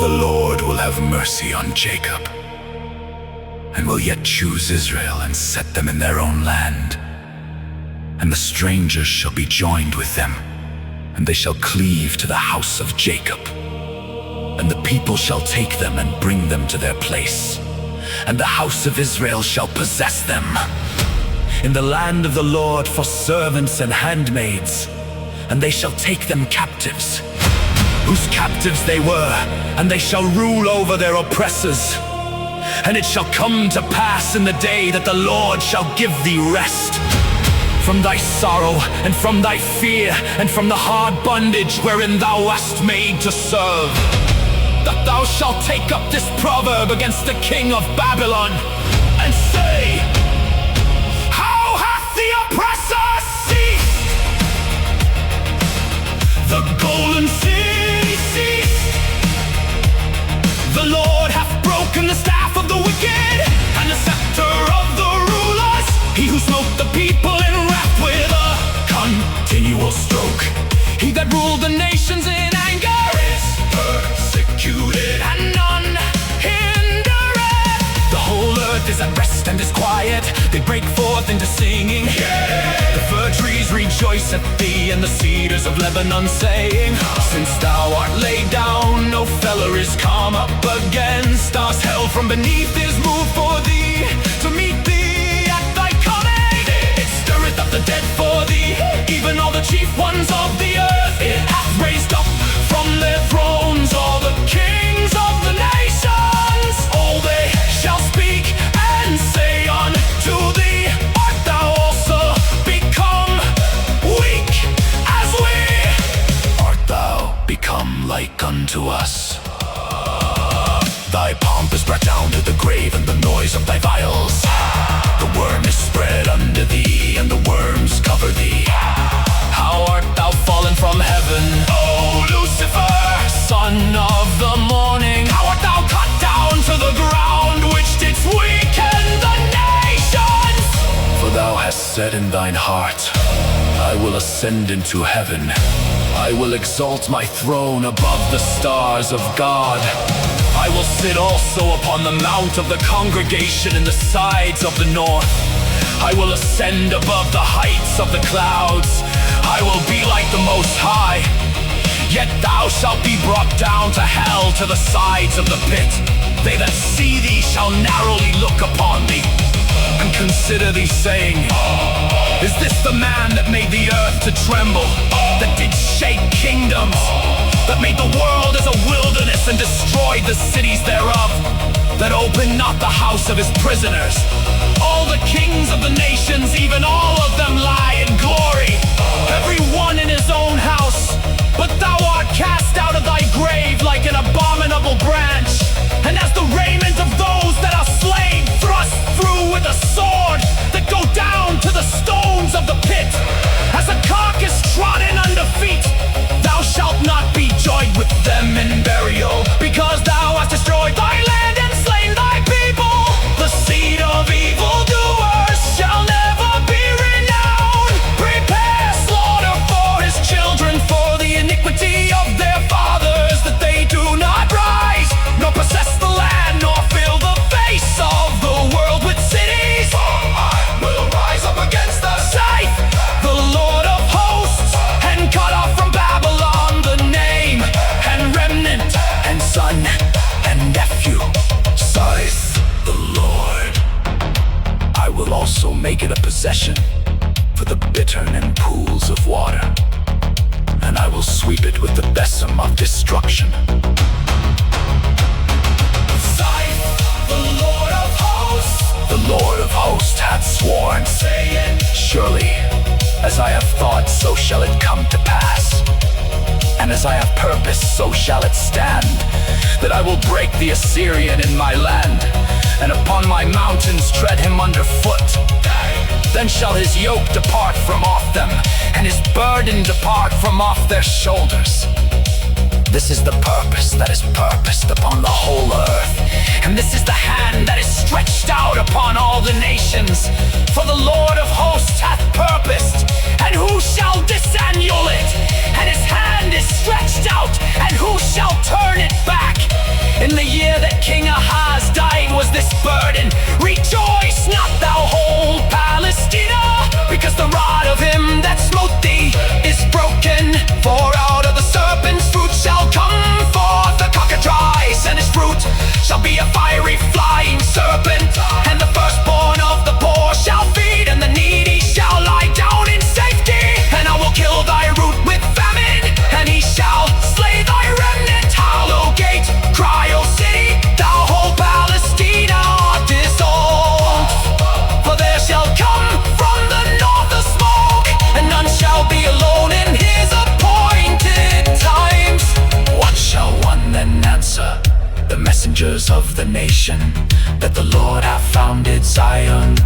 The Lord will have mercy on Jacob, and will yet choose Israel and set them in their own land. And the strangers shall be joined with them, and they shall cleave to the house of Jacob. And the people shall take them and bring them to their place, and the house of Israel shall possess them in the land of the Lord for servants and handmaids. And they shall take them captives, whose captives they were, and they shall rule over their oppressors. And it shall come to pass in the day that the Lord shall give thee rest from thy sorrow, and from thy fear, and from the hard bondage wherein thou wast made to serve, that thou shalt take up this proverb against the king of Babylon, and say, How hath the oppressor ceased? The golden city ceased. The Lord hath broken the staff of the wicked, and the scepter of the rulers. He who smote the people in wrath with a continual stroke. He that ruled the nations in anger is persecuted, and none hindereth. The whole earth is at rest and is quiet. They break forth into singing. Yeah. The fir trees rejoice at thee, and the cedars of Lebanon saying, Since thou art laid down, no feller is come up against us. Hell from beneath is moved for thee, to meet thee at thy coming. It stirreth up the dead for thee, even all the chief ones of the earth. It hath raised up from their thrones all the kings of the nations. All they shall speak and say unto thee, Art thou also become weak as we? Art thou become like unto us? Thy pomp is brought down to the grave, and the noise of thy vials. The worm is spread under thee, and the worms cover thee. How art thou fallen from heaven, O Lucifer, son of the morning? How art thou cut down to the ground, which didst weaken the nations? For thou hast said in thine heart, I will ascend into heaven. I will exalt my throne above the stars of God. I will sit also upon the mount of the congregation in the sides of the north. I will ascend above the heights of the clouds. I will be like the Most High. Yet thou shalt be brought down to hell, to the sides of the pit. They that see thee shall narrowly look upon thee, and consider thee, saying, Is this the man that made the earth to tremble, that did shake kingdoms, that made the world as a wilderness and destroyed the cities thereof, that opened not the house of his prisoners? All the kings of the nations, even all of them lie in glory, every one in his own house. But thou art cast out of thy grave like an abominable branch, and as the raiment of those that are slain, thrust through with a sword, that go down to the stones of the pit, as a carcass trodden under feet. Thou shalt not be joined with them in burial, because thou hast destroyed thy land and slain thy people. The seed of evildoers shall never be renowned. Prepare slaughter for his children, for the iniquity of their fathers, that they do not rise, nor possess the land, nor fill the face of the world with cities. For I will rise up against the scythe, the Lord of hosts, and cut off from Babylon the name, and remnant, and son, and nephew. Saith the Lord, I will also make it a possession for the bittern and pools of water, and I will sweep it with the besom of destruction. Saith the Lord of hosts, the Lord of hosts hath sworn, saying, Surely, as I have thought, so shall it come to pass, and as I have purposed, so shall it stand, that I will break the Assyrian in my land, and upon my mountains tread him under foot. Then shall his yoke depart from off them, and his burden depart from off their shoulders. This is the purpose that is purposed upon the whole earth, and this is the hand that is stretched out upon all the nations. For the Lord of hosts hath purposed, and who shall disannul it? And his hand is stretched out, and who shall turn it back? of the nation, that the Lord hath founded Zion,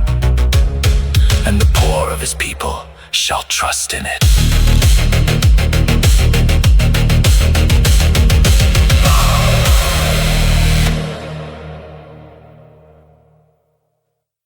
and the poor of his people shall trust in it.